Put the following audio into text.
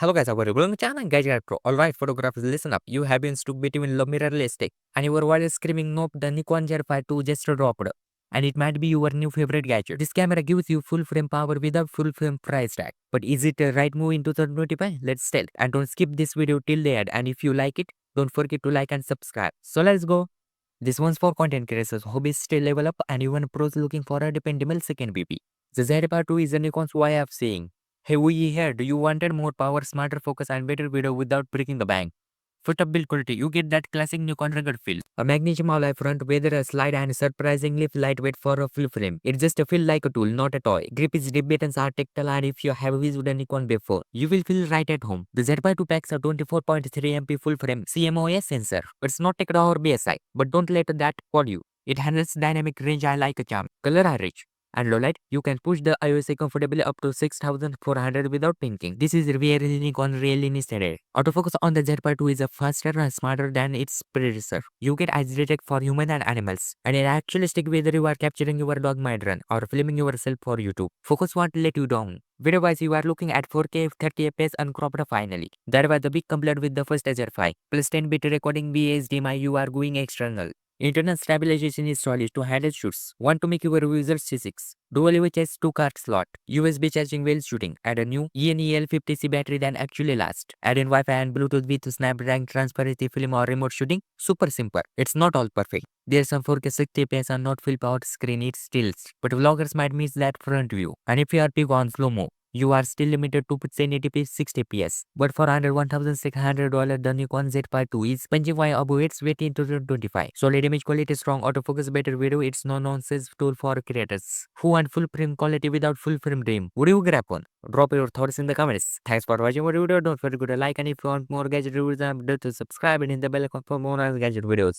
Hello guys, our welcome channel Gadget Pro. Alright, photographers, listen up. You have been stuck between the mirrorless tech and your world is screaming nope, the Nikon Z5 II just dropped. And it might be your new favorite gadget. This camera gives you full frame power without full frame price tag. But is it a right move in 2025? Let's tell. And don't skip this video till the end. And if you like it, don't forget to like and subscribe. So let's go. This one's for content creators, hobbies still level up, and even pros looking for a dependable second BP. The Z5 II is a Nikon's way of saying, hey, we here. Do you wanted more power, smarter focus, and better video without breaking the bank? For top build quality, you get that classic Nikon rugged feel. A magnesium alloy front with a slide and surprisingly lightweight for a full frame. It just feel like a tool, not a toy. Grip is deep buttons are tactile, and if you have used a Nikon before, you will feel right at home. The Z5 II packs a 24.3 MP full frame CMOS sensor. It's not Tekra or BSI, but don't let that fool you. It handles dynamic range I like a charm. Color are rich and low light, you can push the IOS comfortably up to 6400 without thinking. This is really Nikon really necessary. Autofocus on the Z5 II is a faster and smarter than its predecessor. You get eyes detect for human and animals, and it actually stick whether you are capturing your dog might run or filming yourself for YouTube. Focus won't let you down. Video-wise, you are looking at 4K 30 fps uncropped finally. That was the big complaint with the first Z5. Plus 10-bit recording HDMI, you are going external. Internal stabilization is solid to handle shoots. Want to make your user C6. Dual UHS 2 card slot. USB charging while shooting. Add a new ENEL50C battery than actually last. Add in Wi-Fi and Bluetooth with Snapdragon transparency film or remote shooting. Super simple. It's not all perfect. There's some 4K 60 fps and not full powered screen it stills. But vloggers might miss that front view. And if you are big on slow-mo, you are still limited to 1080p 60 fps. But for under $1,600, the Nikon Z5 II is punching way above its weight in 2025. Solid image quality, strong autofocus, better video. It's no nonsense tool for creators who want full frame quality without full frame dream. Would you grab one? Drop your thoughts in the comments. Thanks for watching our video. Don't forget to like, and if you want more gadget reviews, do to subscribe and hit the bell icon for more gadget videos.